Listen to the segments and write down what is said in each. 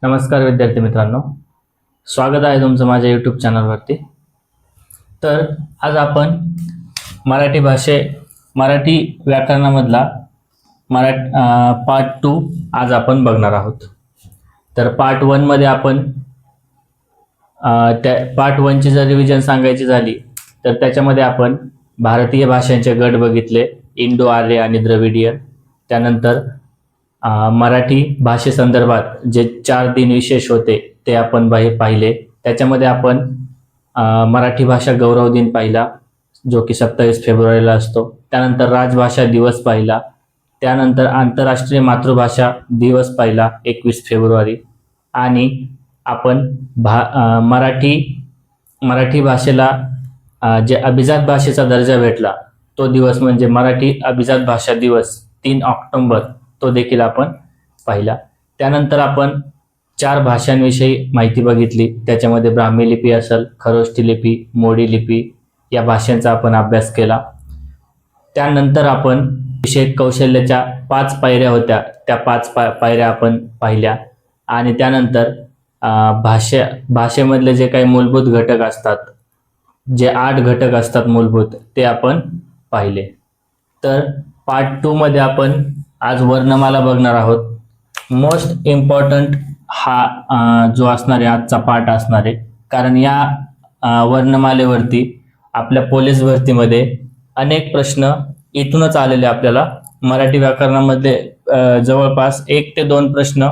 नमस्कार विद्यार्थी मित्रांनो, स्वागत आहे तुमचं माझ्या यूट्यूब चॅनलवरती। तर आज आपण मराठी व्याकरणामधला पार्ट 2 आज आपण बघणार आहोत। तर पार्ट 1 मध्ये आपण त्या पार्ट 1 ची जर रिव्हिजन सांगायची झाली तर त्याच्यामध्ये आपण भारतीय भाषांचे गट बघितले, इंडो आर्य आणि द्रविडियन। त्यानंतर मराठी भाषेसंदर्भात जे 4 दिन विशेष होते ते आपण पाहिले। त्याच्यामध्ये आपण मराठी भाषा गौरव दिन पाहिला जो की 27 फेब्रुवारीला असतो। त्यानंतर राजभाषा दिवस पाहिला। त्यानंतर आंतरराष्ट्रीय मातृभाषा दिवस पाहिला 21 फेब्रुवारी। आणि आपण मराठी भाषेला जे अभिजात भाषेचा दर्जा भेटला तो दिवस म्हणजे मराठी अभिजात भाषा दिवस 3 ऑक्टोबर तो देखील आपण पाहिला। त्यानंतर आपण 4 भाषांविषयी माहिती बघितली। त्याच्यामध्ये ब्राह्मी लिपी असेल, खरोष्टी लिपी, मोडी लिपी या भाषांचा आपण अभ्यास केला। त्यानंतर आपण विषय कौशल्याच्या 5 पायऱ्या होत्या, त्या 5 पायऱ्या आपण पाहिल्या। आणि त्यानंतर भाषेमधले जे काही मूलभूत घटक असतात, जे 8 घटक असतात मूलभूत, ते आपण पाहिले। तर पार्ट 2 मध्ये आपण आज वर्णमाला बघणार आहोत। मोस्ट इम्पॉर्टंट हा जो असणार आहे आजचा पार्ट असणार आहे, कारण या वर्णमालेवरती आपल्या पोलीस भरतीमध्ये अनेक प्रश्न इथूनच आलेले आपल्याला मराठी व्याकरणामध्ये जवळपास 1 ते 2 प्रश्न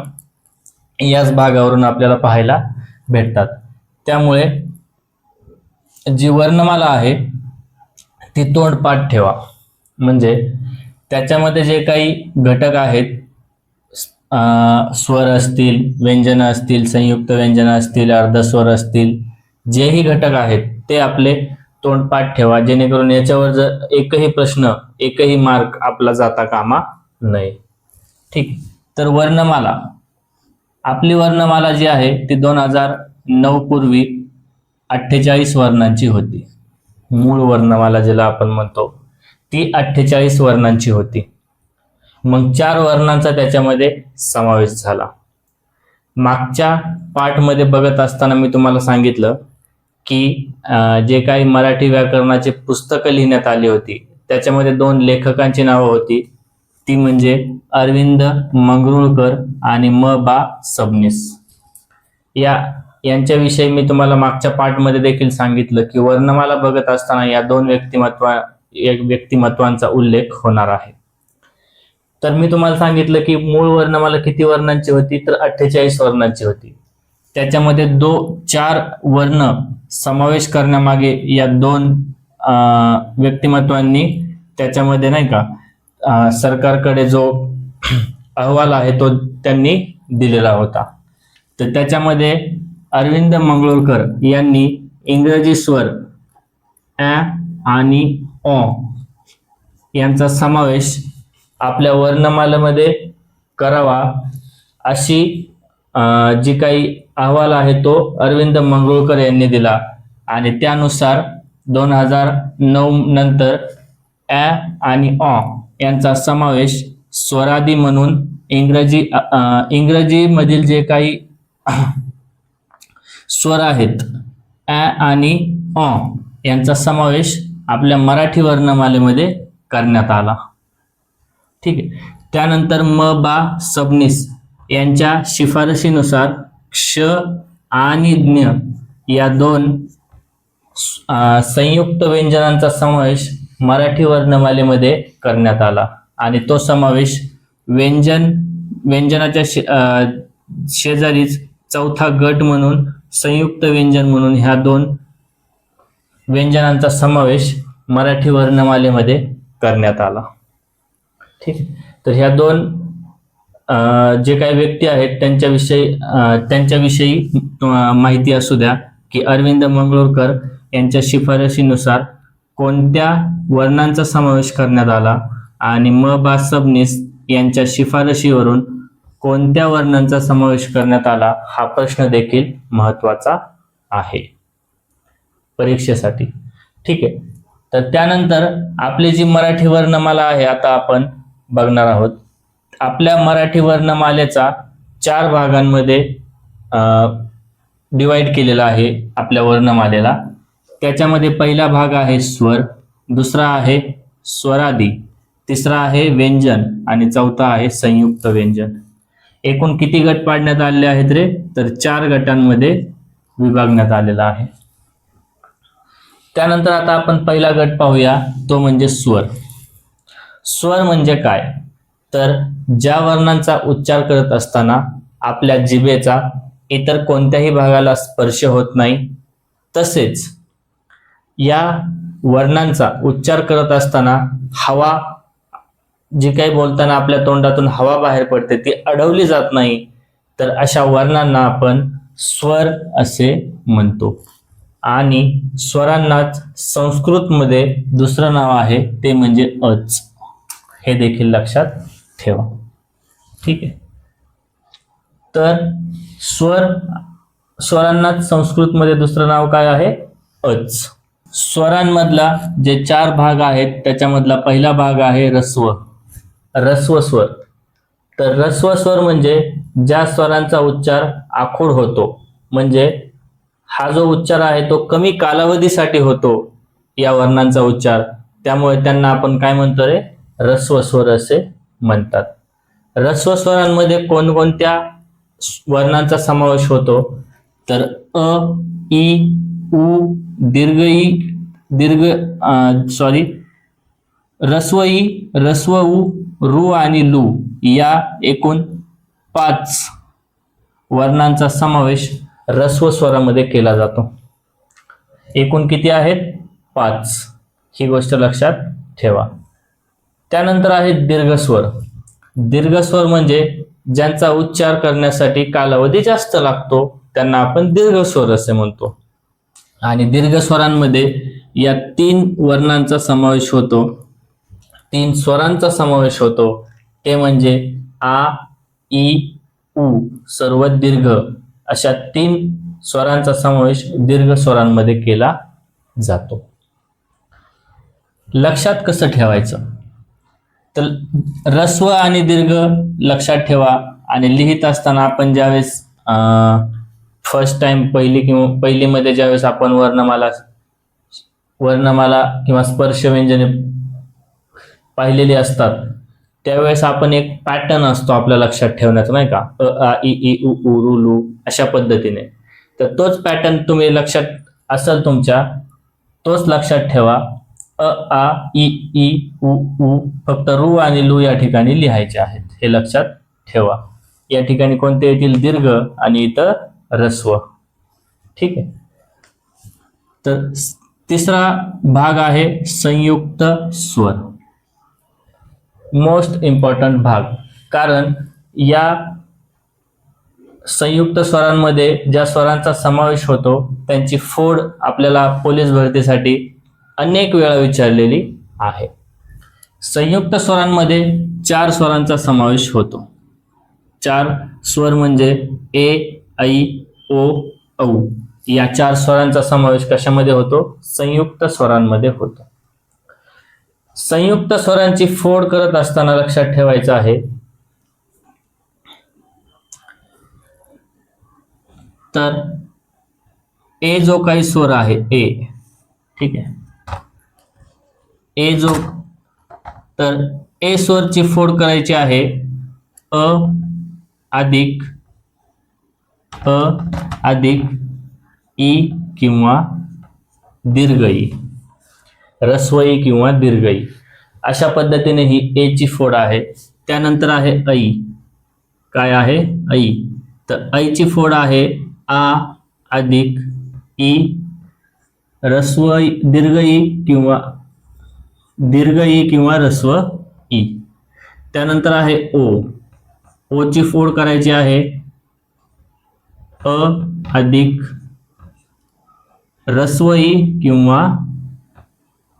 याच भागावरून आपल्याला पाहायला भेटतात। त्यामुळे जी वर्णमाला आहे ती तोंडपाठ ठेवा, म्हणजे त्याच्यामध्ये जे काही घटक आहेत, स्वर असतील, व्यंजन असतील, संयुक्त व्यंजन असतील, अर्धस्वर असतील, जेही घटक आहेत ते आपले तोंडपाठ ठेवा, जेणेकरून याच्यावर जर एकही प्रश्न, एकही मार्क आपला जाता कामा नये। ठीक। तर वर्णमाला, आपली वर्णमाला जी आहे ती 2009 पूर्वी 48 वर्णांची होती। मूळ वर्णमाला ज्याला आपण म्हणतो ती 48 वर्णांची होती। मग 4 वर्णांचा त्याच्यामध्ये समावेश झाला। मागच्या पार्ट मध्ये बघत असताना मी तुम्हाला सांगितलं की जे काही मराठी व्याकरणाचे पुस्तकं लिहिण्यात आली होती त्याच्यामध्ये 2 लेखकांची नावं होती, ती म्हणजे अरविंद मंगरुळकर आणि म.बा. सबनीस। यांच्याविषयी मी तुम्हाला मागच्या पार्ट मध्ये देखील सांगितलं की वर्णमाला बघत असताना या 2 व्यक्तिमत्वांचा उल्लेख होणार आहे। तर मी तुम्हाला सांगितलं की मूळ वर्णमाला किती वर्णांची होती, तर 48 वर्णांची होती। त्याच्यामध्ये 4 वर्ण समावेश करण्यामागे या 2 व्यक्तिमत्वांनी त्याच्यामध्ये नाही का सरकारकडे जो अहवाल आहे तो त्यांनी दिलेला होता। तर त्याच्यामध्ये अरविंद मंगरुळकर यांनी इंग्रजी स्वर अ आणि अ यांचा समावेश आपल्या वर्णमालेमध्ये करावा अशी जी काही अहवाल आहे तो अरविंद मंगरुळकर यांनी दिला। आणि त्यानुसार 2009 नंतर अ आणि अ यांचा समावेश स्वरादी म्हणून इंग्रजी मधील जे काही स्वर आहेत अ आणि अ यांचा समावेश आपल्या मराठी वर्णमालेमध्ये करण्यात आला। ठीक आहे। त्यानंतर म.बा. सबनीस यांच्या शिफारशीनुसार क्ष आणि ज्ञ या 2 संयुक्त व्यंजनांचा समावेश मराठी वर्णमालेमध्ये करण्यात आला। आणि तो समावेश व्यंजनाच्या शेजारीच 4था गट म्हणून संयुक्त व्यंजन म्हणून ह्या 2 व्यंजनांचा समावेश मराठी वर्णमालेमध्ये करण्यात आला। ठीक। तर ह्या 2 जे काही व्यक्ती आहेत त्यांच्याविषयी माहिती असू द्या की अरविंद मंगरुळकर यांच्या शिफारशीनुसार कोणत्या वर्णांचा समावेश करण्यात आला आणि म.बा. सबनीस यांच्या शिफारशीवरून कोणत्या वर्णांचा समावेश करण्यात आला, हा प्रश्न देखील महत्त्वाचा आहे परीक्षेसाठी। ठीक आहे। तर त्यानंतर आपली जी मराठी वर्णमाला आहे आता आपण बघणार आहोत। आपल्या मराठी वर्णमालेचा 4 भागांमध्ये डिवाइड केलेला आहे आपल्या वर्णमालेला. त्याच्यामध्ये पहिला भाग आहे स्वर, दुसरा आहे स्वरादी, तिसरा आहे व्यंजन आणि चौथा आहे संयुक्त व्यंजन. एकूण किती गट पाडण्यात आलेले आहेत रे? तर 4 गटांमध्ये विभागण्यात आलेला आहे. त्यानंतर आता आपण पहिला गट पाहूया, तो म्हणजे स्वर. स्वर म्हणजे काय? तर ज्या वर्णांचा उच्चार करत असताना आपल्या जिभेचा इतर कोणत्याही भागाला स्पर्श होत नाही, तसेच या वर्णांचा उच्चार करत असताना हवा जी काही बोलताना आपल्या तोंडातून हवा बाहेर पडते ती अडवली जात नाही, तर अशा वर्णांना आपण स्वर असे म्हणतो. आणि स्वरांनाच संस्कृतमध्ये दुसरं नाव आहे, ते म्हणजे अच. हे देखील लक्षात ठेवा. ठीक आहे. तर स्वरांनाच संस्कृतमध्ये दुसरं नाव काय आहे? अच. स्वरांमधला जे 4 भाग आहेत त्याच्यामधला पहिला भाग आहे रस्व. रस्व स्वर. तर रस्व स्वर म्हणजे ज्या स्वरांचा उच्चार आखूड होतो, म्हणजे हा जो उच्चार आहे तो कमी कालावधीसाठी होतो या वर्णांचा उच्चार, त्यामुळे त्यांना आपण काय म्हणतो रे? रस्व स्वर असे म्हणतात. रस्व स्वरांमध्ये कोणकोणत्या वर्णांचा समावेश होतो? तर अ, ई, उ, दीर्घ रस्व ई, रस्व उ, रू आणि लू या एकूण 5 वर्णांचा समावेश रस्व स्वरामध्ये केला जातो. एकूण किती आहेत? 5. ही गोष्ट लक्षात ठेवा. त्यानंतर आहे दीर्घस्वर. दीर्घस्वर म्हणजे ज्यांचा उच्चार करण्यासाठी कालावधी जास्त लागतो, त्यांना आपण दीर्घस्वर असे म्हणतो. आणि दीर्घस्वरांमध्ये या 3 वर्णांचा समावेश होतो, 3 स्वरांचा समावेश होतो. ते म्हणजे आ, ई, उ, सर्व दीर्घ, अशा 3 स्वरांचा समावेश दीर्घ स्वरांमध्ये केला जातो. लक्षात कसं ठेवायचं? तर रस्व आणि दीर्घ लक्षात ठेवा. आणि लिहित असताना आपण ज्यावेळेस फर्स्ट टाइम पहिलीमध्ये ज्यावेळेस आपण वर्णमाला किंवा स्पर्श व्यंजने पाहिलेली असतात, त्यावेळेस आपण एक पॅटर्न असतो आपल्या लक्षात ठेवण्याचा, नाही का? अ, आ, ई, ई, उ, ऊ, रू, लू अशा पद्धतीने. तर तोच पॅटर्न तुम्ही लक्षात असेल तुमच्या, तोच लक्षात ठेवा. अ, आ, ई, ई, उ, ऊ, फक्त रू आणि लू या ठिकाणी लिहायचे आहेत. हे लक्षात ठेवा. या ठिकाणी कोणते येतील? दीर्घ आणि इतर रस्व. ठीक आहे. तर तिसरा भाग आहे संयुक्त स्वर. मोस्ट इम्पॉर्टंट भाग, कारण या संयुक्त स्वरांमध्ये ज्या स्वरांचा समावेश होतो त्यांची फोड आपल्याला पोलीस भरतीसाठी अनेक वेळा विचारलेली आहे. संयुक्त स्वरांमध्ये 4 स्वरांचा समावेश होतो. 4 स्वर म्हणजे ए, ऐ, ओ, औ या 4 स्वरांचा समावेश कशामध्ये होतो? संयुक्त स्वरांमध्ये होतो. संयुक्त स्वरांची फोड करत असताना लक्षात ठेवायचं आहे, तर ए जो काही स्वर आहे ए, ठीक आहे, ए जो, तर ए स्वरची फोड करायची आहे अ अधिक ई किंवा दीर्घ ई, रस्व ई किंवा दीर्घ ई, अशा पद्धतीने ही ए ची फोड आहे. त्यानंतर आहे ऐ. काय आहे? ऐ. तर ऐची फोड आहे आ अधिक ई, रस्व दीर्घ ई किंवा रस्व ई. त्यानंतर आहे ओ. ओ ची फोड करायची आहे अ अधिक रस्व ई किंवा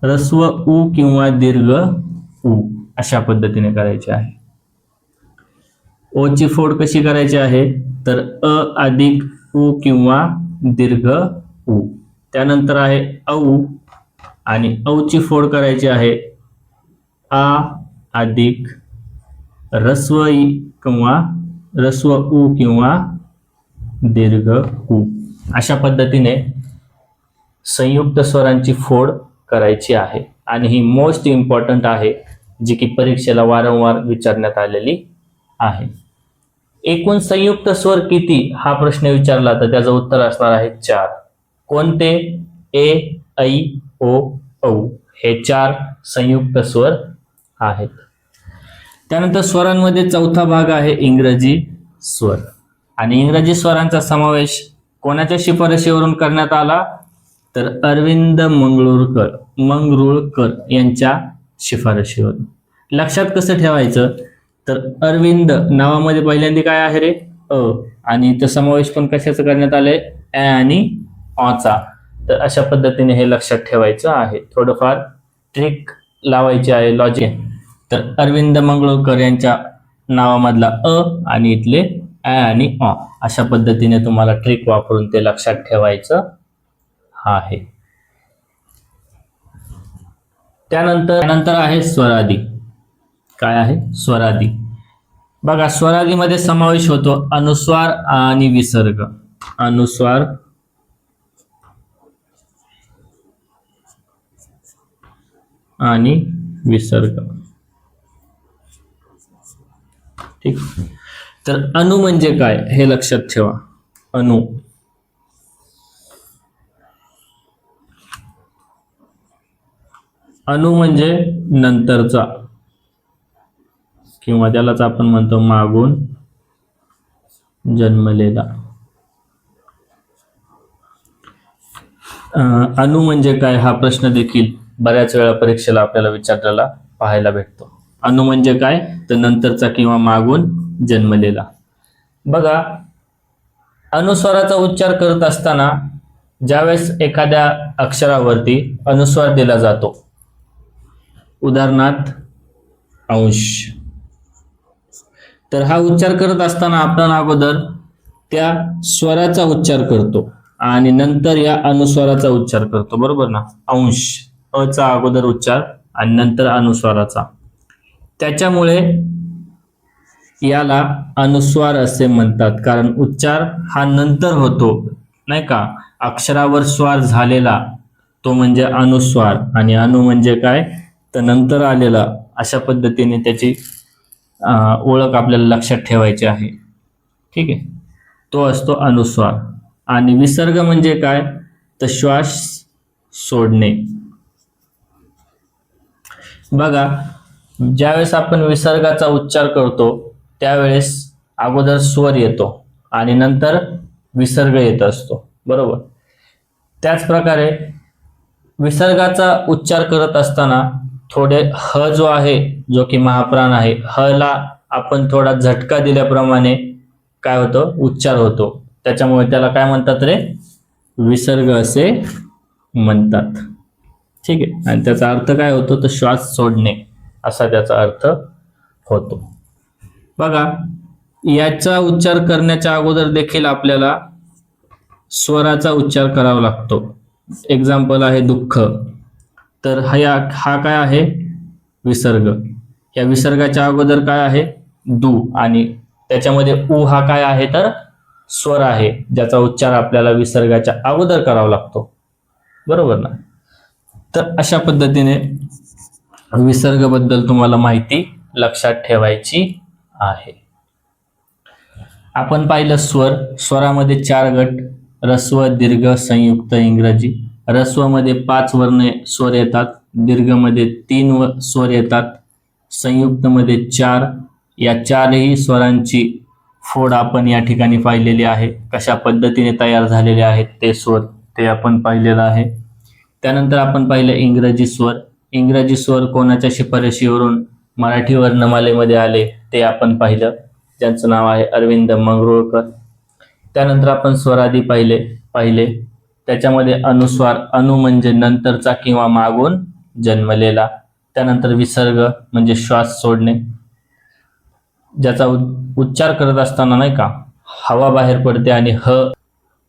रस्व उ किंवा दीर्घ उ, अशा पद्धतीने करायची आहे. ओ ची फोड कशी करायची आहे? तर अ अधिक उ किंवा दीर्घ उ. त्यानंतर आहे औ, आणि औ ची फोड करायची आहे आ अधिक रस्व ई किंवा रस्व उ किंवा दीर्घ उ. अशा पद्धतीने संयुक्त स्वरांची फोड करायची आहे आणि ही मोस्ट इम्पॉर्टंट आहे, जी की परीक्षेला वारंवार विचारण्यात आलेली आहे. एकूण संयुक्त स्वर किती हा प्रश्न विचारला तर त्याचं उत्तर असणार आहे 4. कोणते? ए, ऐ, ओ, औ हे 4 संयुक्त स्वर आहेत. त्यानंतर स्वरांमध्ये चौथा भाग आहे इंग्रजी स्वर आणि इंग्रजी स्वरांचा समावेश कोणाच्या शिफारशीवरून करण्यात आला तर अरविंद मंगरुळकर यांच्या शिफारशीवरून. लक्षात कसं ठेवायचं तर अरविंद नावामध्ये पहिल्यांदा काय आहे रे? अ. आणि इथं समावेश पण कशाचं करण्यात आलंय? ॲ आणि ऑचा. तर अशा पद्धतीने हे लक्षात ठेवायचं आहे. थोडंफार ट्रिक लावायची आहे, लॉजिक. तर अरविंद मंगरुळकर यांच्या नावामधला अ आणि इथले ॲ आणि ऑ अशा पद्धतीने तुम्हाला ट्रिक वापरून ते लक्षात ठेवायचं आहे. त्यानंतर आहे स्वरादी. काय आहे? स्वरादी. बघा, स्वरादीमध्ये समावेश होतो अनुस्वार आणि विसर्ग. अनुस्वार आणि विसर्ग. ठीक. तर अनु म्हणजे काय हे लक्षात ठेवा. अनु अनु म्हणजे नंतरचा किंवा त्यालाच आपण म्हणतो मागून जन्मलेला. अनु म्हणजे काय हा प्रश्न देखील बऱ्याच वेळा परीक्षेला आपल्याला विचारलेला पाहायला भेटतो. अनु म्हणजे काय तर नंतरचा किंवा मागून जन्मलेला. बघा, अनुस्वाराचा उच्चार करत असताना ज्यावेळेस एखाद्या अक्षरावरती अनुस्वार दिला जातो, उदाहरणार्थ अंश, तर हा उच्चार करत असताना आपण अगोदर त्या स्वराचा उच्चार करतो आणि नंतर या अनुस्वाराचा उच्चार करतो, बरोबर ना? अंश अचा अगोदर उच्चार आणि नंतर अनुस्वाराचा. त्याच्यामुळे याला अनुस्वार असे म्हणतात, कारण उच्चार हा नंतर होतो, नाही का? अक्षरावर स्वार झालेला तो म्हणजे अनुस्वार आणि अनु म्हणजे काय तर नंतर आलेला. अशा पद्धतीने त्याची ओळख आपल्याला लक्षात ठेवायची आहे. ठीक आहे, तो असतो अनुस्वार. आणि विसर्ग म्हणजे काय तर श्वास सोडणे. बघा, ज्यावेळेस आपण विसर्गाचा उच्चार करतो त्यावेळेस अगोदर स्वर येतो आणि नंतर विसर्ग येत असतो, बरोबर? त्याच प्रकारे विसर्गाचा उच्चार करत असताना थोडे ह जो आहे, जो की महाप्राण आहे, ह ला आपण थोडा झटका दिल्याप्रमाणे काय होतं उच्चार होतो. त्याच्यामुळे त्याला काय म्हणतात रे? विसर्ग असे म्हणतात. ठीक आहे, आणि त्याचा अर्थ काय होतो तर श्वास सोडणे असा त्याचा अर्थ होतो. बघा, याचा उच्चार करण्याच्या अगोदर देखील आपल्याला स्वराचा उच्चार करावा लागतो. एक्झाम्पल आहे दुःख, तर हा काय आहे विसर्ग. या विसर्गाच्या अगोदर काय आहे दू आणि त्याच्यामध्ये उ हा काय आहे तर स्वर आहे, ज्याचा उच्चार आपल्याला विसर्गाच्या अगोदर करावा लागतो, बरोबर ना? तर अशा पद्धतीने विसर्ग बद्दल तुम्हाला माहिती लक्षात ठेवायची आहे. आपण पाहिलं स्वरामध्ये 4 गट: ऱ्हस्व, दीर्घ, संयुक्त, इंग्रजी. ऱ्हस्वमध्ये 5 वर्ण स्वर येतात, दीर्घमध्ये 3 स्वर येतात, संयुक्तमध्ये 4. या 4ही स्वरांची फोड आपण या ठिकाणी पाहिलेली आहे. कशा पद्धतीने तयार झालेले आहेत ते स्वर ते आपण पाहिलेलं आहे. त्यानंतर आपण पाहिलं इंग्रजी स्वर. इंग्रजी स्वर कोणाच्या शिफारशीवरून मराठी वर्णमालेमध्ये आले ते आपण पाहिलं, ज्यांचं नाव आहे अरविंद मंगरुळकर. त्यानंतर आपण स्वरादी पाहिले. त्याच्यामध्ये अनुस्वार, अनु म्हणजे नंतरचा किंवा मागून जन्मलेला. त्यानंतर विसर्ग म्हणजे श्वास सोडणे, ज्याचा उच्चार करत असताना नाही का हवा बाहेर पडते आणि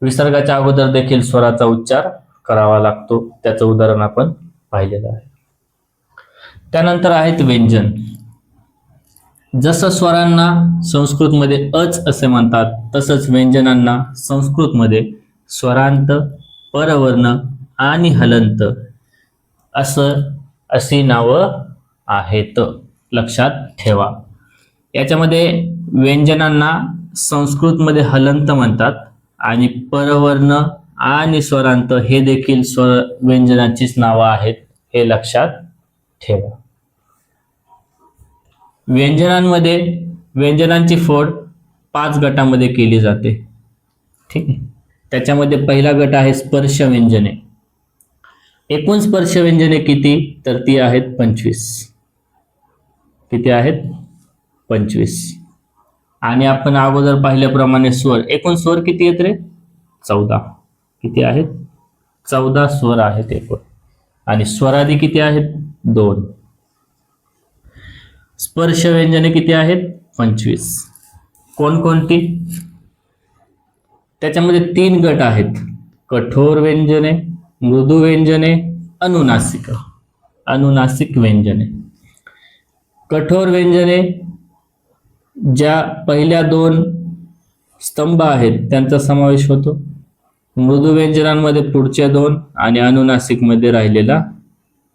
विसर्गाच्या अगोदर देखील स्वराचा उच्चार करावा लागतो. त्याचं उदाहरण आपण पाहिलेलं आहे. त्यानंतर आहेत व्यंजन. जसं स्वरांना संस्कृतमध्ये अच असे म्हणतात, तसंच व्यंजनांना संस्कृतमध्ये स्वरांत, परवर्ण आणि हलंत अशी नावं आहेत. लक्षात ठेवा. याच्यामध्ये व्यंजनांना संस्कृतमध्ये हलंत म्हणतात आणि परवर्ण आणि स्वरांत हे देखील स्वर व्यंजनाचीच नावं आहेत, हे लक्षात ठेवा. व्यंजनांमध्ये व्यंजनांची फोड 5 गटामध्ये केली जाते. ठीक आहे. त्याच्यामध्ये पहिला गट आहे स्पर्श व्यंजने. एकूण स्पर्श व्यंजने किती? तर ती आहेत 25. किती आहेत? 25. आणि आपण अगोदर पाहिल्याप्रमाणे स्वर, एकूण स्वर किती आहेत रे? 14. किती आहेत? 14 स्वर आहेत एकूण. आणि स्वरादी किती आहेत? 2. स्पर्श व्यंजने किती आहेत? 25. कोणकोणती? त्याच्यामध्ये 3 गट आहेत. कठोर व्यंजने, मृदू व्यंजने, अनुनासिक. अनुनासिक व्यंजने. कठोर व्यंजने ज्या पहिल्या 2 स्तंभ आहेत त्यांचा समावेश होतो. मृदू व्यंजनांमध्ये पुढच्या 2 आणि अनुनासिक मध्ये राहिलेला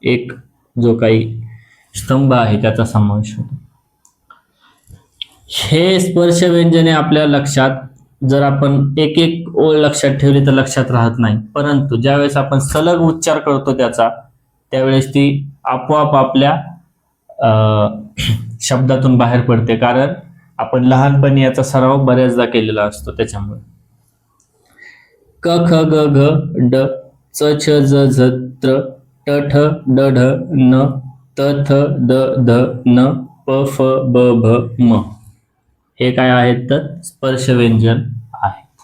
एक जो काही स्तंभ आहे त्याचा समावेश होतो. हे स्पर्श व्यंजने आपल्या लक्षात, जर आपण एक एक ओळ लक्षात ठेवली तर लक्षात राहत नाही, परंतु ज्यावेळेस आपण सलग उच्चार करतो त्याचा, त्यावेळेस ती आपोआप आपल्या शब्दातून बाहेर पडते, कारण आपण लहानपणी याचा सराव बऱ्याचदा केलेला असतो. त्याच्यामुळे क ख ग घ ड च छ ज झ त्र ट ठ ड ढ न त थ द ध न प फ ब भ म हे काय आहेत? तर स्पर्श व्यंजन आहेत.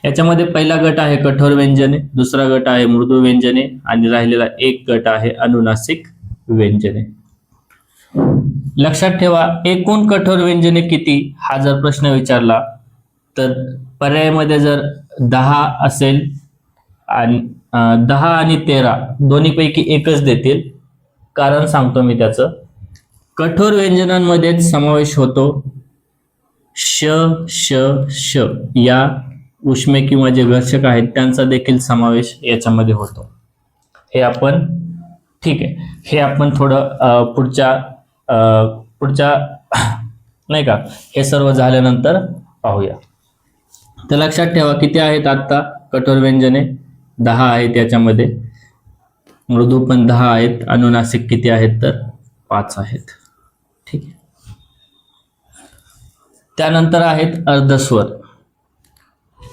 याच्यामध्ये पहिला गट आहे कठोर व्यंजने, दुसरा गट आहे मृदू व्यंजने आणि राहिलेला एक गट आहे अनुनासिक व्यंजने. लक्षात ठेवा, एकूण कठोर व्यंजने किती हा जर प्रश्न विचारला तर पर्यायामध्ये जर 10 असेल आणि 10 आणि 13 दोन्हीपैकी एकच देतील. कारण सांगतो मी त्याचं. कठोर व्यंजनांमध्ये समावेश होतो श श श या उष्मे किंवा जे घर्षक आहेत त्यांचा देखील समावेश याच्यामध्ये होतो. हे आपण ठीक आहे, हे आपण थोडं पुढच्या नाही का, हे सर्व झाल्यानंतर पाहूया. तर लक्षात ठेवा किती आहेत आता कठोर व्यंजने? 10 आहेत. याच्यामध्ये मृदू पण 10 आहेत. अनुनासिक किती आहेत? तर 5 आहेत. ठीक आहे. त्यानंतर आहेत अर्धस्वर.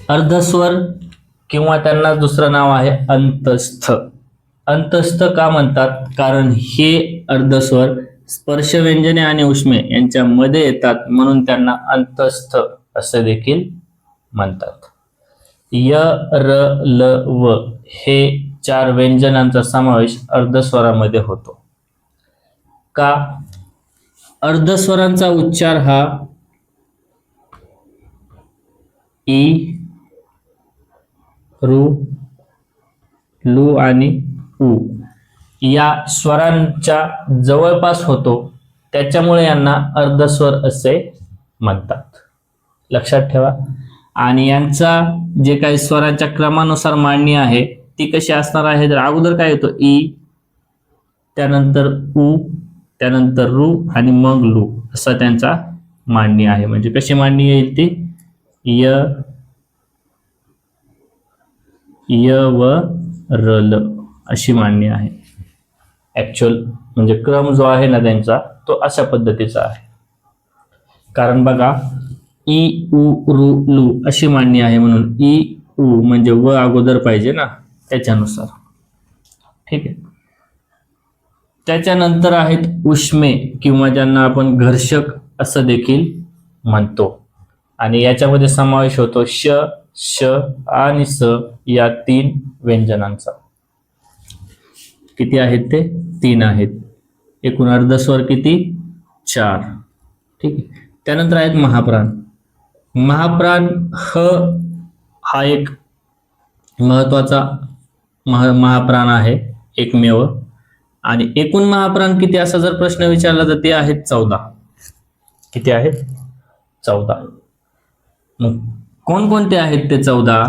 अर्धस्वर किंवा त्यांना दुसरं नाव आहे अंतस्थ. अंतस्थ का म्हणतात? कारण हे अर्धस्वर स्पर्श व्यंजने आणि उष्मे यांच्या मध्ये येतात, म्हणून त्यांना अंतस्थ असे देखील म्हणतात. य र ल व हे 4 व्यंजनांचा समावेश अर्धस्वरामध्ये होतो. का? अर्धस्वरांचा उच्चार हा ई, रू, लू आणि उ या स्वरांच्या जवळपास होतो, त्याच्यामुळे यांना अर्धस्वर असे म्हणतात. लक्षात ठेवा. आणि यांचा जे काही स्वरांच्या क्रमानुसार मांडणी आहे ती कशी असणार आहे? तर अगोदर काय येतो? ई, त्यानंतर उ, त्यानंतर रू आणि मग लू असा त्यांचा मांडणी आहे. म्हणजे कशी मांडणी येईल ती? य व र ल अशी मांडणी आहे. ऍक्च्युअल म्हणजे क्रम जो आहे ना त्यांचा तो अशा पद्धतीचा आहे. कारण बघा ई उ रू लू अशी मांडणी आहे, म्हणून ई उ म्हणजे व अगोदर पाहिजे ना, त्याच्यानुसार. ठीक आहे. त्याच्यानंतर आहेत उष्मे किंवा ज्यांना आपण घर्षक असं देखील म्हणतो, आणि याच्यामध्ये समावेश होतो श, श आणि स या 3 व्यंजनांचा. किती आहेत ते? 3 आहेत. एकूण अर्धस्वर किती? 4. ठीक आहे. त्यानंतर आहेत महाप्राण. महाप्राण हा एक महत्वाचा महाप्राण आहे, एकमेव. आणि एकूण महाप्राण किती असा जर प्रश्न विचारला तर ते आहेत 14. किती आहेत? 14. मग कोणकोणते आहेत ते 14?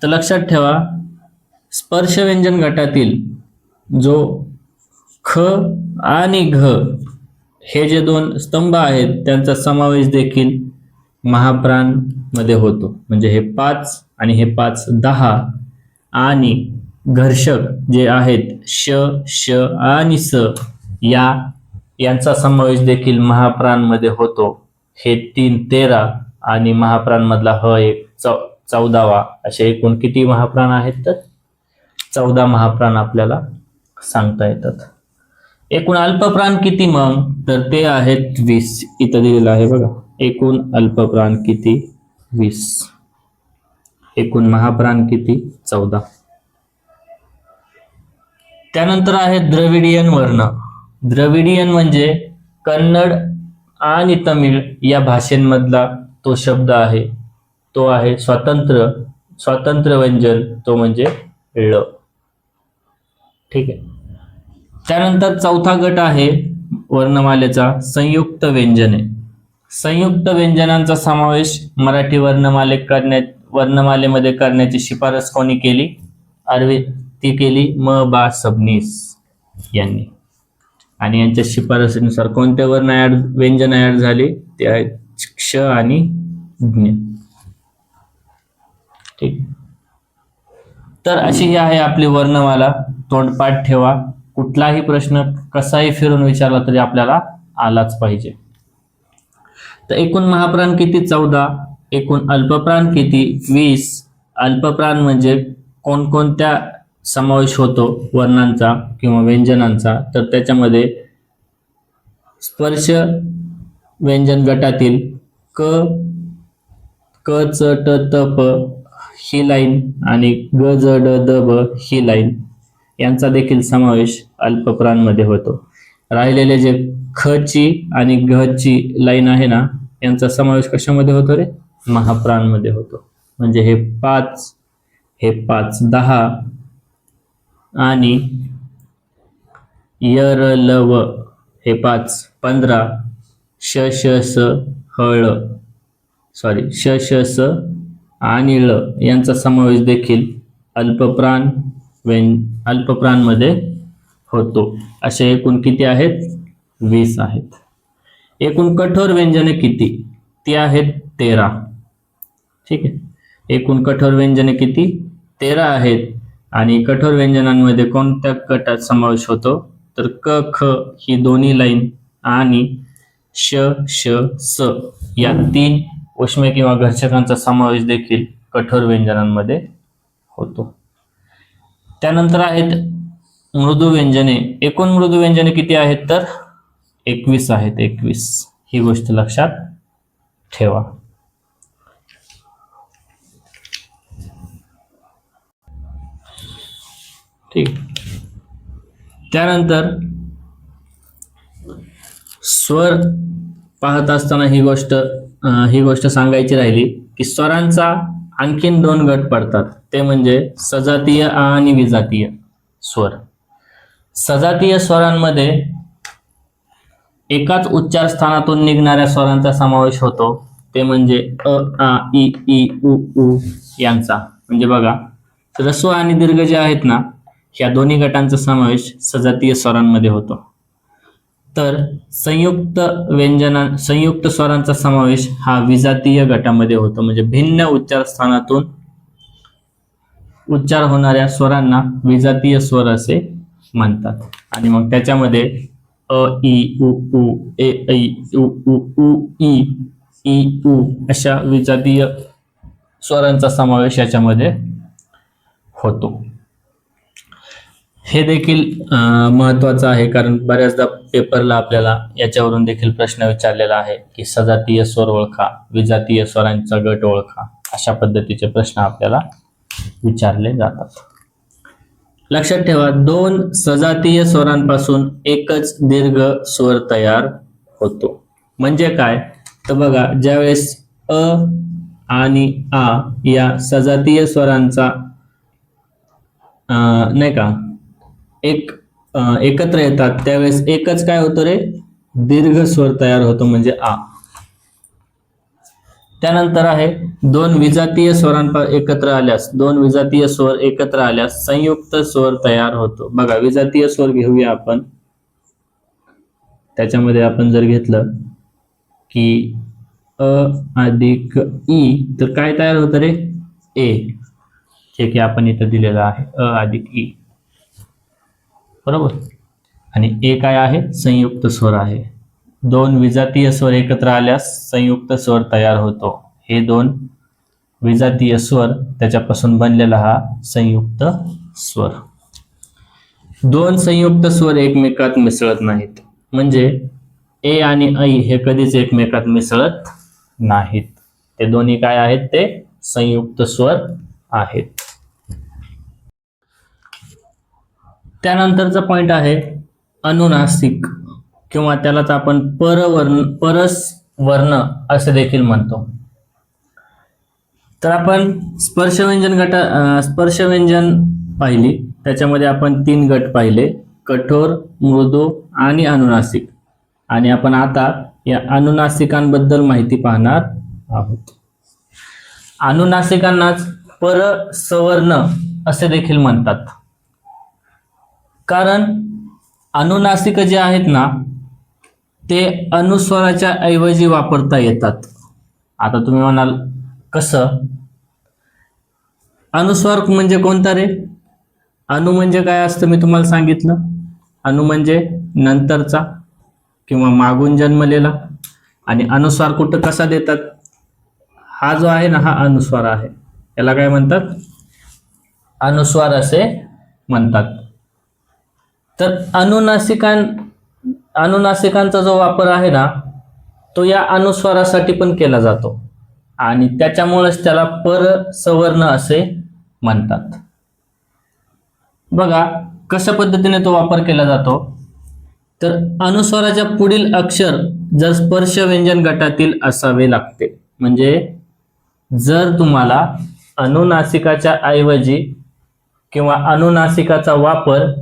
तर लक्षात ठेवा, स्पर्श व्यंजन गटातील जो ख आणि घ हे जे दोन स्तंभ आहेत त्यांचा समावेश देखील महाप्राण मध्ये होतो. म्हणजे हे 5 आणि हे 5 10 आणि घर्षक जे आहेत श श आणि स यांचा समावेश देखील महाप्राण मध्ये होतो. हे 3 13 आणि महाप्राण मधला ह एक 14वा, असे एकूण किती महाप्राण आहेत? तर 14 महाप्राण आपल्याला सांगता येतात. एकूण अल्पप्राण किती मग? तर ते आहेत 20. इथं दिलेलं आहे बघा, एकूण अल्पप्राण किती? 20. एकूण महाप्राण किती? 14. त्यानंतर आहे द्रविडियन वर्ण. द्रविडियन म्हणजे कन्नड आणि तमिळ या भाषेंमधला तो शब्द आहे. तो आहे स्वातंत्र्य व्यंजन, तो म्हणजे ळ. ठीक आहे. त्यानंतर चौथा गट आहे वर्णमालेचा संयुक्त व्यंजने. संयुक्त व्यंजनांचा समावेश मराठी वर्णमालेमध्ये करण्याची शिफारस कोणी केली? ती केली म बा सबनीस यांनी. आणि यांच्या शिफारसीनुसार कोणते व्यंजन ऍड झाले? ते आहेत क्ष आणि ज्ञ. ठीक. तर अशी ही आहे आपली वर्णमाला. तोंडपाठ ठेवा. कुठलाही प्रश्न कसाही फिरून विचारला तरी आपल्याला आलाच पाहिजे. तर एकूण महाप्राण किती? 14. एकूण अल्पप्राण किती? 20. अल्पप्राण म्हणजे कोणकोणत्या समावेश होतो वर्णांचा किंवा व्यंजनांचा? तर त्याच्यामध्ये स्पर्श व्यंजन गटातील क च ट त प ही लाईन आणि ग ज ड द ब ही लाईन यांचा देखील समावेश अल्पप्राण मध्ये होतो. राहिलेले जे ख ची आणि घ ची लाईन आहे ना, यांचा समावेश कशामध्ये होतो रे? महाप्राण मध्ये होतो. म्हणजे हे 5 10 आणि य र ल व हे 5 15 श श स हळ श श स आणि ळ यांचा समावेश देखील अल्पप्राण मध्ये होतो. असे एकूण किती आहेत? 20 आहेत. एकूण कठोर व्यंजने किती? ती आहेत 13. ठीक आहे. एकूण कठोर व्यंजने किती? 13 आहेत. आणि कठोर व्यंजनांमध्ये कोणत्या गटात समावेश होतो? तर क ख ही दोन्ही लाईन आणि श श स या 3 उष्मे किंवा घर्षकांचा समावेश देखील कठोर व्यंजनांमध्ये होतो. त्यानंतर आहेत मृदू व्यंजने. एकूण मृदू व्यंजने किती आहेत? तर 21 आहेत. 21 ही गोष्ट लक्षात ठेवा. ठीक. त्यानंतर स्वर पाहत असताना ही गोष्ट सांगायची राहिली की स्वरांचा आणखीन 2 गट पडतात. ते म्हणजे सजातीय आणि विजातीय स्वर. सजातीय स्वरांमध्ये एकाच उच्चार स्थानातून निघणाऱ्या स्वरांचा समावेश होतो. ते म्हणजे अ आ इ ई उ ऊ यांचा. म्हणजे बघा, ह्रस्व आणि दीर्घ जे आहेत ना, ह्या दोन्ही गटांचा समावेश सजातीय स्वरांमध्ये होतो. तर संयुक्त स्वरांचा समावेश हा विजातीय गटामध्ये होतो. म्हणजे भिन्न उच्चार स्थानातून उच्चार होणाऱ्या स्वरांना विजातीय स्वर असे म्हणतात. आणि मग त्याच्यामध्ये अ ई उ ऊ ए ऐ उ ऊ उ ई उ अशा विजातीय स्वरांचा समावेश याच्यामध्ये होतो. हे देखील महत्वाचं आहे, कारण बऱ्याचदा पेपरला आपल्याला याच्यावरून देखील प्रश्न विचारलेला आहे की सजातीय स्वर ओळखा, विजातीय स्वरांचा गट ओळखा. अशा पद्धतीचे प्रश्न आपल्याला विचारले जातात. लक्षात ठेवा, 2 सजातीय स्वरांपासून एकच दीर्घ स्वर तयार होतो. म्हणजे काय? तर बघा, ज्यावेळेस अ आणि आ या सजातीय स्वरांचा नाही का एकत्र येतात, त्यावेळेस एकच काय होतं रे? दीर्घ स्वर तयार होतो, म्हणजे आ. त्यानंतर आहे दोन विजातीय एकत्र आल्यास, दोन विजातीय स्वर एकत्र आल्यास संयुक्त स्वर तयार होतो. बघा विजातीय स्वर घेऊया आपण. त्याच्यामध्ये आपण जर घेतलं की अ अधिक ई, तर काय तयार होतं रे? ए. जे की आपण इथं दिलेलं आहे अ अधिक ई, बरोबर. आणि ए काय आहे? संयुक्त स्वर आहे. दोन विजातीय स्वर एकत्र आल्यास संयुक्त स्वर तयार होतो. हे दोन विजातीय स्वर त्याच्यापासून बनलेला हा संयुक्त स्वर. दोन संयुक्त स्वर एकमेकात मिसळत नाहीत, म्हणजे ए आणि ऐ हे कधीच एकमेकात मिसळत नाहीत. ते दोन्ही काय आहेत? ते संयुक्त स्वर आहेत. त्यानंतरचा पॉइंट आहे अनुनासिक, किंवा त्यालाच आपण परस्वर्ण असे देखील म्हणतो. तर आपण स्पर्शव्यंजन पाहिली. त्याच्यामध्ये आपण 3 गट पाहिले: कठोर, मृदू आणि अनुनासिक. आणि आपण आता या अनुनासिकांबद्दल माहिती पाहणार आहोत. अनुनासिकांनाच परसवर्ण असे देखील म्हणतात, कारण अनुनासिक जे आहेत ना, ते अनुस्वाराच्या ऐवजी वापरता येतात. आता तुम्ही म्हणाल कसं? अनुस्वार म्हणजे कोणता रे? अनु म्हणजे काय असतं मी तुम्हाला सांगितलं. अनु म्हणजे नंतरचा किंवा मागून जन्मलेला. आणि अनुस्वार कुठं कसा देतात? हा जो आहे ना, हा अनुस्वार आहे. याला काय म्हणतात? अनुस्वार असे म्हणतात. तर अनुनासिकांचा जो वापर आहे ना, तो या अनुस्वारासाठी पण केला जातो, आणि त्याच्यामुळेच त्याला परसवर्ण असे म्हणतात. बघा कशा पद्धतीने तो वापर केला जातो. तर अनुस्वाराच्या पुढील अक्षर जर स्पर्शव्यंजन गटातील असावे लागते. म्हणजे जर तुम्हाला अनुनासिकाच्या ऐवजी किंवा अनुनासिकाचा वापर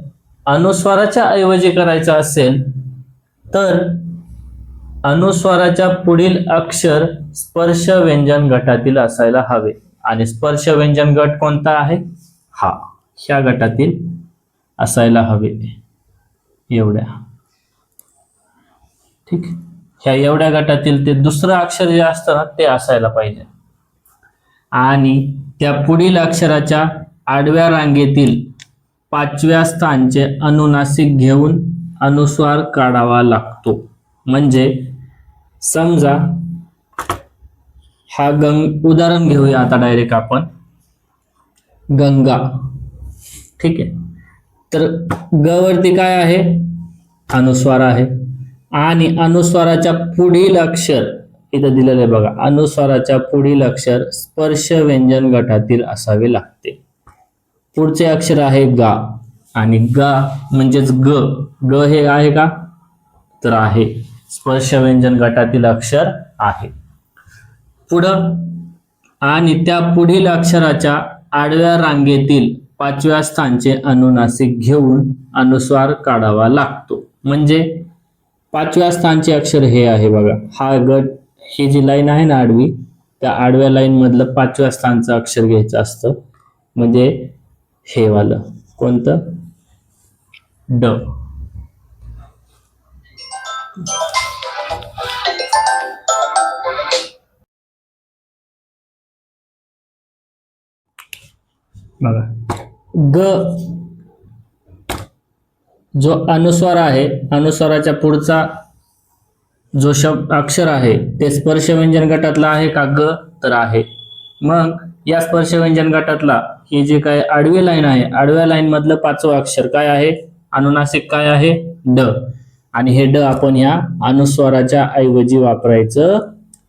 अनुस्वाराच्या ऐवजी करायचा असेल, तर अनुस्वाराच्या पुढील अक्षर स्पर्शव्यंजन गटातील असायला हवे. आणि स्पर्शव्यंजन गट कोणता आहे? हा, ह्या गटातील असायला हवे. एवढ्या, ठीक. ह्या एवढ्या गटातील ते दुसरं अक्षर जे असतं ना, ते असायला पाहिजे. आणि त्या पुढील अक्षराच्या आडव्या रांगेतील 5व्या स्थानचे अनुनासिक घेऊन अनुस्वार काढावा लागतो. म्हणजे समजा हा उदाहरण घेऊया आता डायरेक्ट आपण. गंगा, ठीक आहे. तर ग वरती काय आहे? अनुस्वार आहे. आणि अनुस्वाराच्या पुढील अक्षर इथं दिलेलं आहे बघा. अनुस्वाराच्या पुढील अक्षर स्पर्शव्यंजन गटातील असावे लागते. पुढचे अक्षर आहे गा. आणि गा म्हणजेच ग. ग हे आहे का? तर आहे. स्पर्शव्यंजन गटातील अक्षर आहे. पुढं आणि त्या पुढील अक्षराच्या आडव्या रांगेतील 5व्या स्थानचे अनुनासिक घेऊन अनुस्वार काढावा लागतो. म्हणजे 5व्या स्थानचे अक्षर हे आहे बघा. हा गट, ही जी लाईन आहे ना आडवी, त्या आडव्या लाईन मधलं 5व्या स्थानचं अक्षर घ्यायचं असतं. म्हणजे हे वालं कोणतं? ड. बघा ग जो अनुस्वार आहे, अनुस्वाराच्या पुढचा जो अक्षर आहे ते स्पर्शव्यंजन गटातला आहे का? ग. तर आहे. मग या स्पर्शव्यंजन गटातला ही जी काय आडवी लाईन आहे, आडव्या लाईन मधलं 5वं अक्षर काय आहे? अनुनासिक काय आहे? ड. आणि हे ड आपण या अनुस्वाराच्या ऐवजी वापरायचं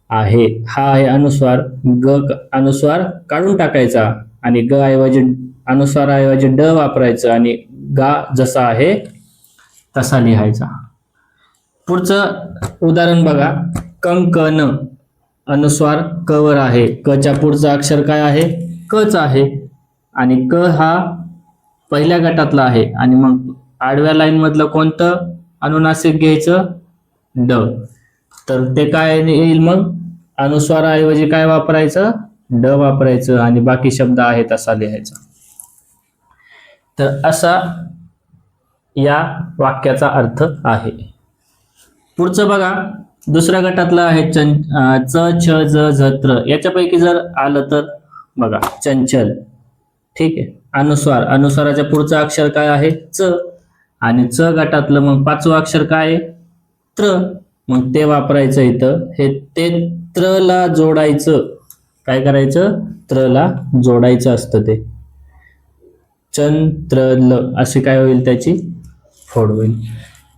आहे. हा आहे अनुस्वार. ग अनुस्वार काढून टाकायचा आणि ग ऐवजी, अनुस्वाराऐवजी ड वापरायचं आणि गा जसा आहे तसा लिहायचा. पुढचं उदाहरण बघा. कंकण, अनुस्वार क वर आहे. क च्या पुढचं अक्षर काय आहे? कच आहे. आणि क हा पहिल्या गटातला आहे. आणि मग आडव्या लाईन मधलं कोणतं अनुनासिक घ्यायचं? ड. तर ते काय येईल मग? अनुस्वाराऐवजी काय वापरायचं, ड वापरायचं आणि बाकी शब्द आहेत असा लिहायचा. तर असा या वाक्याचा अर्थ आहे. पुढचं बघा, दुसऱ्या गटातलं आहे च छ ज झ त्र. याच्यापैकी जर आलं तर बघा चंचल. ठीक आहे. अनुस्वार, अनुस्वाराच्या पुढचं अक्षर काय आहे, च. आणि च गटातलं मग पाचवं अक्षर काय आहे, त्र. मग ते वापरायचं इथं. हे ते त्र ला जोडायचं. काय करायचं, त्र ला जोडायचं असतं ते. चंत्रल असे काय होईल, त्याची फोड होईल.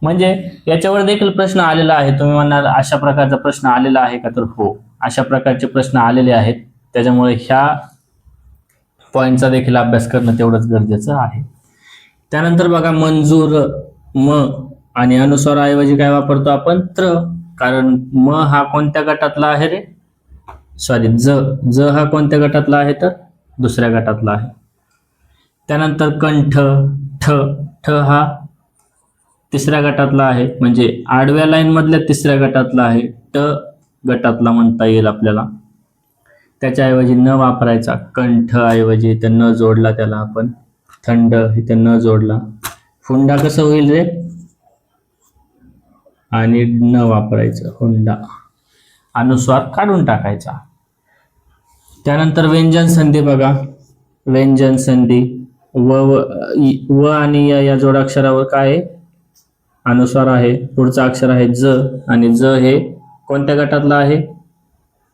म्हणजे याच्यावर देखील प्रश्न आलेला आहे. तुम्ही म्हणाल अशा प्रकारचा प्रश्न आलेला आहे का, तर हो, अशा प्रकारचे प्रश्न आलेले आहेत. त्याच्यामुळे ह्या पॉइंटचा देखील अभ्यास करणं तेवढंच गरजेचं आहे. त्यानंतर बघा मंजूर, म आणि अनुस्वाराऐवजी काय वापरतो आपण, त्र. कारण म हा कोणत्या गटातला आहे रे, सॉरी ज हा कोणत्या गटातला आहे, तर दुसऱ्या गटातला आहे. त्यानंतर कंठ, ठ. ठ हा तिसऱ्या गटातला आहे, म्हणजे आडव्या लाईन मधल्या तिसऱ्या गटातला आहे. ट गटातला म्हणता येईल आपल्याला. त्याच्याऐवजी न वापरायचा. कंठ ऐवजी इथे न जोडला त्याला आपण. थंड इथे न जोडला. हुंडा कसं होईल रे, आणि न वापरायचं हुंडा. अनुस्वार काढून टाकायचा. त्यानंतर व्यंजन संधी बघा. व्यंजन संधी व आणि या जोडाक्षरावर काय आहे, अनुस्वार आहे. पुढचा अक्षर आहे ज, आणि ज हे कोणत्या गटातला आहे,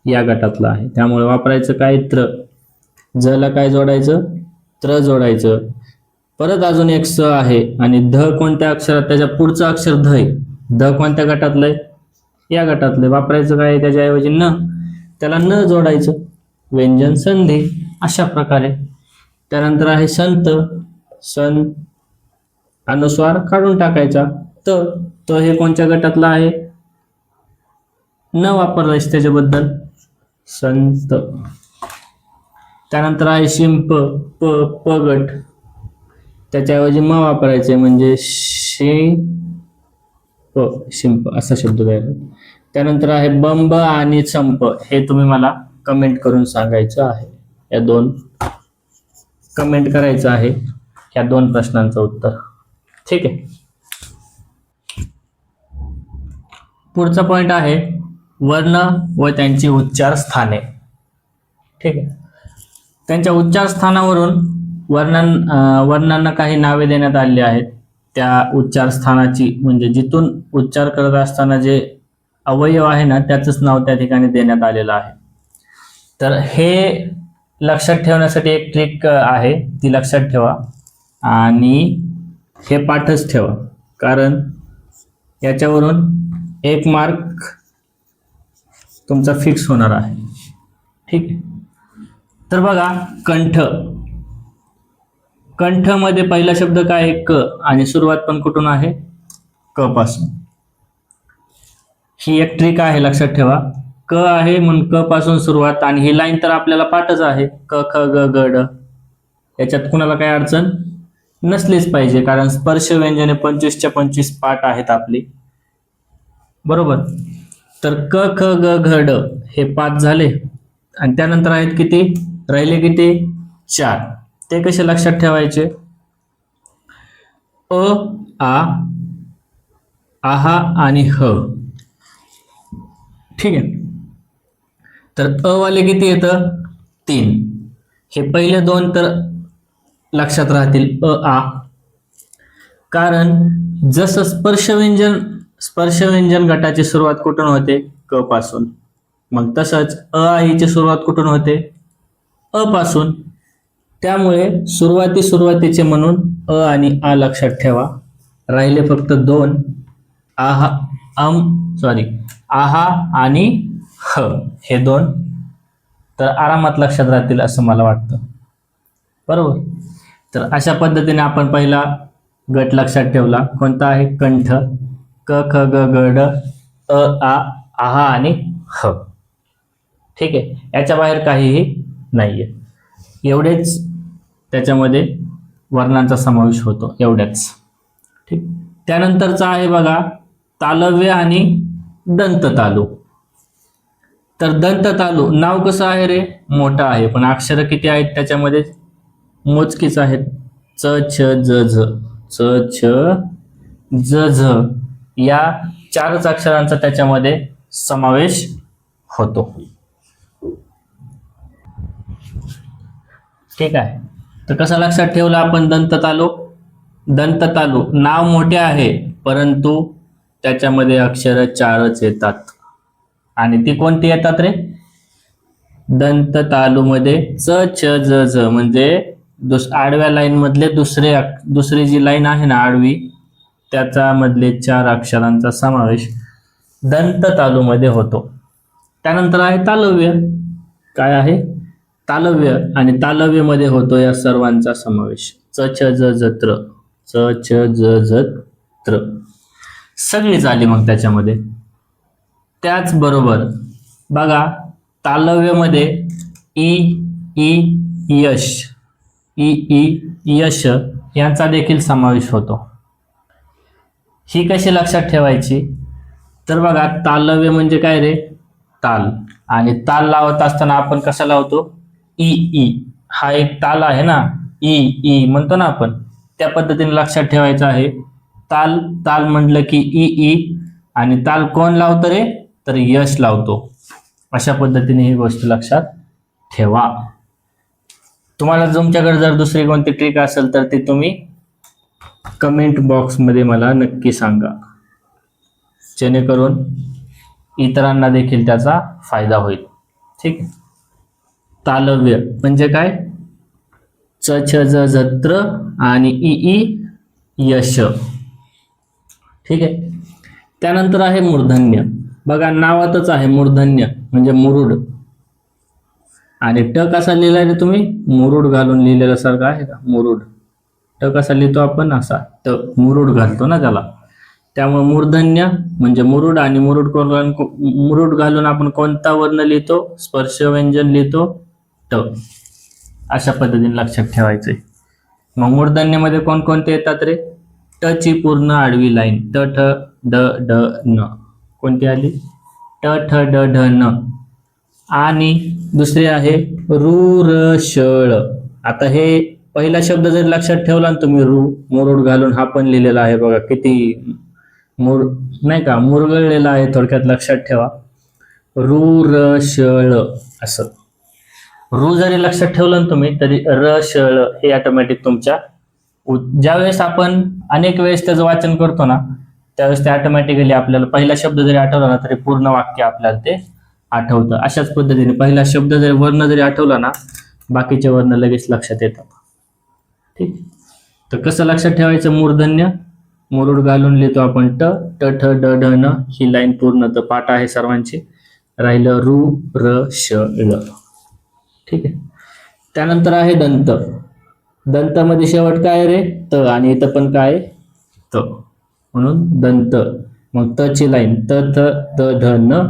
या गटातला आहे. त्यामुळे वापरायचं काय, त्र. ज ला काय जोडायचं, त्र जोडायचं. परत अजून एक स आहे आणि ध कोणत्या अक्षरात, त्याच्या पुढचं अक्षर ध आहे. ध कोणत्या गटातलं आहे, या गटातलं. वापरायचं काय, त्याच्याऐवजी न. त्याला न जोडायचं. व्यंजन संधी अशा प्रकारे. त्यानंतर आहे संत. सन अनुस्वार काढून टाकायचा. त हे कोणत्या गटातला आहे, न वापरायचं त्याच्याबद्दल, संत. त्यानंतर आहे शिंप, प गट. त्याच्याऐवजी म वापरायचे, म्हणजे शिंप असा शब्द द्यायचा. त्यानंतर आहे बंब आणि संप. हे तुम्ही मला कमेंट करून सांगायचं आहे. या दोन कमेंट करायचं आहे या दोन प्रश्नांचं उत्तर. ठीक आहे. पुढचा पॉइंट आहे वर्ण व त्यांची उच्चार स्थाने. ठीक आहे. त्यांच्या उच्चार स्थानावरून वर्णांना काही नावे देण्यात आली आहेत. त्या उच्चार स्थानाची, म्हणजे जिथून उच्चार करत असताना जे अवयव आहे ना, त्याचंच नाव त्या ठिकाणी देण्यात आलेलं आहे. तर हे लक्षात ठेवण्यासाठी एक ट्रिक आहे, ती लक्षात ठेवा आणि हे पाठच ठेवा, कारण याच्यावरून 1 मार्क तुमचा फिक्स होणार आहे. ठीक आहे. तर बघा, कंठ. कंठ मध्ये पहिला शब्द काय आहे, क. आणि सुरुवात पण कुठून आहे, क पासून. ही एक ट्रिक आहे, लक्षात ठेवा. क आहे म्हणून क पासून सुरुवात, आणि ही लाईन तर आपल्याला पाठच आहे, क ख ग ग ड. याच्यात कुणाला काही अडचण नसलीच पाहिजे, कारण स्पर्श व्यंजने 25च्या 25 पाठ आहेत आपली, बरोबर. तर क ख ग घ ड हे 5 झाले, आणि त्यानंतर आहेत किती राहिले, किती 4. ते कसे लक्षात ठेवायचे, अ, आ, आहा आणि ह. ठीक आहे. तर अ वाले किती येतं, 3. हे पहिले 2 तर लक्षात राहतील, अ आ. कारण जसं स्पर्श व्यंजन गटाची सुरुवात कुठून होते, क पासून. मग तसंच अ आईची सुरुवात कुठून होते, अ पासून. त्यामुळे सुरुवातीचे म्हणून अ आणि आ लक्षात ठेवा. राहिले फक्त 2, आहा आहा आणि ह, हे 2 तर आरामात लक्षात राहतील असं मला वाटतं, बरोबर. तर अशा पद्धतीने आपण पहिला गट लक्षात ठेवला, कोणता आहे, कंठ. क ख ग घ ड, अ आ, आहा आणि ह. ठीक आहे. याच्या बाहेर काहीही नाहीये. एवढेच त्याच्यामध्ये वर्णांचा समावेश होतो, एवढ्याच. ठीक. त्यानंतरचा आहे बघा तालव्य आणि दंत तालू. तर दंत तालु नाव कसं आहे रे, मोठं आहे, पण अक्षर किती आहेत त्याच्यामध्ये, मोजकीच आहेत. च छ ज झ, च छ ज झ या 4च अक्षरांचा त्याच्यामध्ये समावेश होतो. ठीक आहे. तर कसं लक्षात ठेवलं आपण दंत तालु? दंत तालु नाव मोठे आहे, परंतु त्याच्यामध्ये अक्षर 4च येतात. आणि ती कोणती येतात रे? दंत तालु मध्ये च छ ज झ म्हणजे आडव्या लाईन मधले दुसरी जी लाईन आहे ना आडवी, त्याचा मधले 4 अक्षरांचा समावेश दंत तालु मध्ये होतो. त्यानंतर आहे तालव्य. काय आहे? तालव्य. आणि तालव्य मध्ये होतो या सर्वांचा समावेश. च छ ज झ त्र, च छ ज झ त्र सगळीच आली मग त्याच्यामध्ये. त्याचबरोबर बघा तालव्य मध्ये ई ई यश, ई ई यश यांचा देखील समावेश होतो. ही कशी लक्षात ठेवायची? तर बघा तालव्य म्हणजे काय रे? ताल. आणि ताल लावत असताना आपण कसा लावतो? E E. हा एक ताल आहे ना, ई ई म्हणतो ना आपण, त्या पद्धतीने लक्षात ठेवायचं आहे. ताल ताल म्हटलं की ई ई. आणि ताल कोण लावतं रे? तर यश लावतो. अशा पद्धतीने ही गोष्ट लक्षात ठेवा. तुम्हाला तुमच्याकडे जर दुसरी कोणती ट्रिक असेल तर ती तुम्ही कमेंट बॉक्स मध्ये मला नक्की सांगा, जेणेकरून इतरांना देखील त्याचा फायदा होईल. ठीक आहे. तालव्य म्हणजे काय? च छ ज झ त्र आणि ई ई यश. ठीक आहे. त्यानंतर आहे मूर्धन्य. बघा नावातच आहे मूर्धन्य म्हणजे मुरुड. आणि ट कसा लिहिलाय रे तुम्ही? मुरुड घालून लिहिलेला सारखा आहे का? मुरुड. ट कसा लिहितो आपण? असा ट, मुरुड घालतो ना त्याला. त्यामुळे मूर्धन्य म्हणजे मुरुड. आणि मुरुड घालून आपण कोणता वर्ण लिहितो? स्पर्श व्यंजन लिहितो, ट. अशा पद्धतीने लक्षात ठेवायचंय. मग मूर्धन्यमध्ये कोणकोणते येतात रे? ट ची पूर्ण आडवी लाईन, ट ठ ड ढ न. कोणती आली? ट ठ ड ढ न. आणि दुसरे आहे रु र शळ. आता हे पहिला शब्द जर लक्षात ठेवला ना तुम्ही, रु, मुरुड घालून हा पण लिहिलेला आहे बघा, किती नाही का, मुरगळलेला आहे. थोडक्यात लक्षात ठेवा. रु र शळ असं. रु जरी लक्षात ठेवलं ना तुम्ही तरी र शळ हे ऑटोमॅटिक तुमच्या ज्यावेळेस आपण अनेक वेळेस त्याचं वाचन करतो ना, त्यावेळेस ते ऑटोमॅटिकली आपल्याला पहिला शब्द जरी आठवला ना तरी पूर्ण वाक्य आपल्याला ते आठवतं. अशाच पद्धतीने पहिला शब्द जरी वर्ण जरी आठवला ना, बाकीचे वर्ण लगेच लक्षात येतात. ठीक. तर कसं लक्षात ठेवायचं? मूर्धन्य मुरुड घालून लिहितो आपण ट, ट ठ ड ढ न. ही लाईन पूर्ण तर पाठ आहे सर्वांची. राहिलं रु र श ळ. ठीक आहे. त्यानंतर आहे दंत. दंत मध्ये शेवट काय रे? त. आणि इथं पण काय? त. म्हणून दंत. मग त ची लाईन त थ द ध न.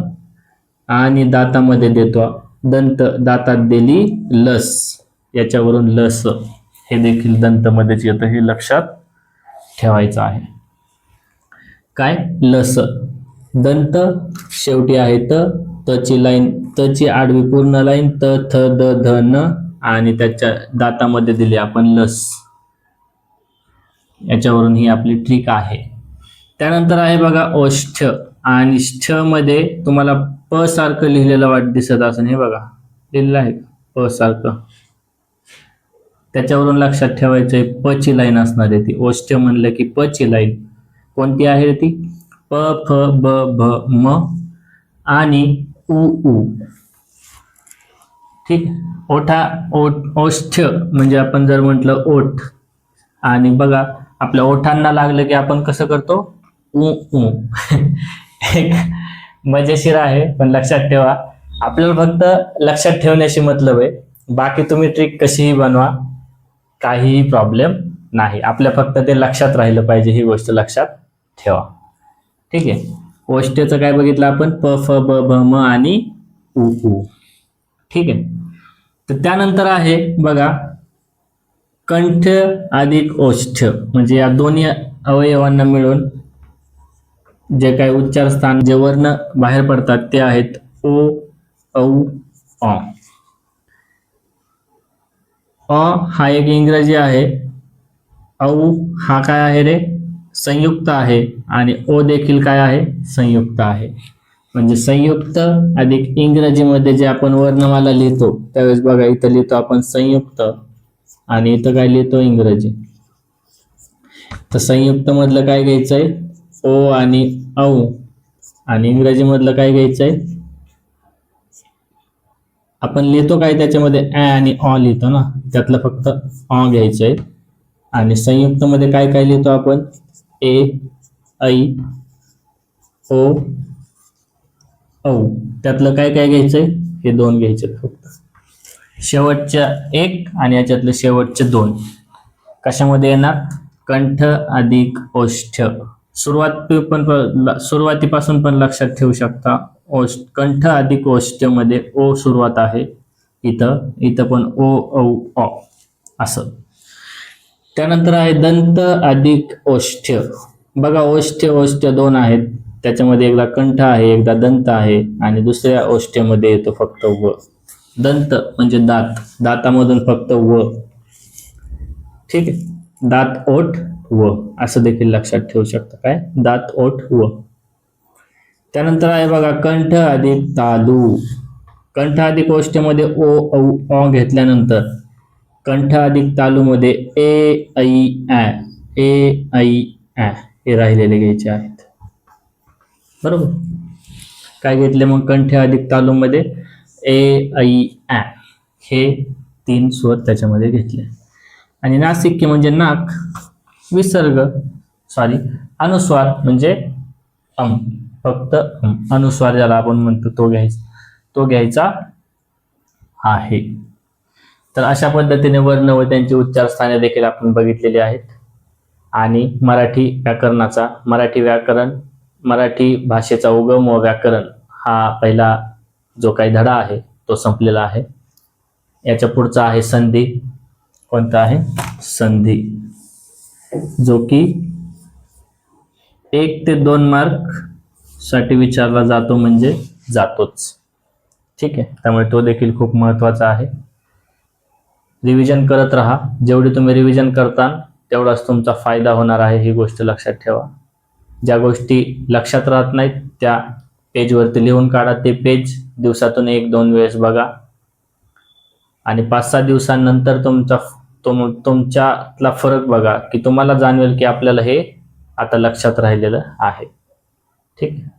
आणि दातामध्ये देतो दंत, दातात दिली लस, याच्यावरून लस. हे देखील दंत मध्येच येतं, हे लक्षात ठेवायचं आहे. काय? लस. दंत शेवटी आहे त, त ची लाईन, त ची आडवी पूर्ण लाईन त थ द ध न. आणि त्याच्या दातामध्ये दिली आपण लस. याच्यावरून ही आपली ट्रिक आहे. त्यानंतर आहे बघा ओष्ठ. आणि ष्ठ मध्ये तुम्हाला प सारखं लिहिलेलं दिसत असेल, हे बघा लिहिलेलं आहे प सारखं. त्याच्यावरून लक्षात ठेवायचंय प ची लाईन असणार आहे ती. ओष्ठ म्हणलं की प ची लाईन कोणती आहे ती? प फ ब भ म आणि उ उ. ठीक. ओष्ठ म्हणजे आपण जर म्हटलं ओठ, आणि बघा आपल्या ओठांना लागलं की आपण कसं करतो? उ उ. एक मजेशीर आहे, पण लक्षात ठेवा आपल्याला फक्त लक्षात ठेवण्याशी मतलब आहे. बाकी तुम्ही ट्रिक कशीही बनवा, काहीही प्रॉब्लेम नाही. आपल्या फक्त ते लक्षात राहिलं पाहिजे, ही गोष्ट लक्षात ठेवा. ठीक आहे. ओष्ठचं काय बघितलं आपण? प फ ब भ म आणि उ उ. ठीक आहे. तर त्यानंतर आहे बघा कंठ अधिक ओष्ठ, म्हणजे या दोन्ही अवयवांना मिळून जे काही उच्चार स्थान, जे वर्ण बाहेर पडतात ते आहेत ओ औ अ. अ हा एक इंग्रजी आहे. औ हा काय आहे रे? संयुक्त आहे. आणि ओ देखील काय आहे? संयुक्त आहे. म्हणजे संयुक्त अधिक इंग्रजीमध्ये जे आपण वर्णमाला लिहितो त्यावेळेस बघा इथं लिहितो आपण संयुक्त आणि इथं काय लिहितो? इंग्रजी. तर संयुक्त मधलं काय घ्यायचंय? ओ आणि औ. आणि इंग्रजी मधलं काय घ्यायचंय? आपण लिहितो काय त्याच्यामध्ये ॲ आणि ऑ लिहितो ना, त्यातलं फक्त ऑ घ्यायचंय. आणि संयुक्त मध्ये काय काय लिहितो आपण? ए, ऐ, ओ, औ. त्यातलं काय काय घ्यायचंय? हे दोन घ्यायचे फक्त. शेवटच्या एक आणि याच्यातले शेवटचे दोन कशामध्ये येणार? कंठ अधिक ओष्ठ. सुरुवातीपासून पण लक्षात ठेवू शकता. कंठ अधिक ओष्ठ मध्ये ओ सुरुवात आहे. इथं इथं पण ओ औ अ असं. त्यानंतर आहे दंत अधिक ओष्ठ. बघा ओष्ठ ओष्ठ दोन आहेत, त्याच्यामध्ये एकदा कंठ आहे एकदा दंत आहे आणि दुसऱ्या ओष्ठ्यामध्ये येतो फक्त व. दंत म्हणजे दात, दातामधून फक्त व. ठीक आहे, दात ओठ व असं देखील लक्षात ठेवू शकता. काय? दात ओठ व. त्यानंतर आहे बघा कंठ अधिक तालू. कंठ अधिक ओष्ठ्यामध्ये ओ औ अ घेतल्यानंतर कंठ अधिक तालू मध्ये ए ऐ ॲ, ए ऐ ॲ हे राहिलेले घ्यायचे आहेत. बरोबर. काय घेतले मग कंठ अधिक तालू मध्ये? ए ऐ ॲ हे तीन स्वर त्याच्यामध्ये घेतले. आणि नासिक्य म्हणजे नाक, विसर्ग अनुस्वार म्हणजे अम, फक्त अनुस्वार ज्याला आपण म्हणतो तो घ्यायचा आहे. तर अशा पद्धतीने वर्ण व त्यांची उच्चारस्थाने देखील आपण बघितलेली आहेत. आणि मराठी व्याकरणाचा, मराठी भाषेचा उगम व व्याकरण हा पहिला जो काही धडा आहे तो संपलेला आहे. याच्या पुढचा आहे संधी. कोणता आहे? संधी, जो की 1 ते 2 मार्क साठी विचारला जातो, म्हणजे जातोच. ठीक आहे, त्यामुळे तो देखील खूप महत्वाचा आहे. रिव्हिजन करत राहा. जेवढी तुम्ही रिव्हिजन करता तेवढाच तुमचा फायदा होणार आहे, ही गोष्ट लक्षात ठेवा. ज्या गोष्टी लक्षात राहत नाहीत त्या पेजवरती लिहून काढा. ते पेज दिवसातून 1-2 वेळेस बघा आणि 5-6 दिवसांनंतर तुमच्यातला फरक बघा की तुम्हाला जाणवेल की आपल्याला हे आता लक्षात राहिलेलं आहे. ठीक आहे.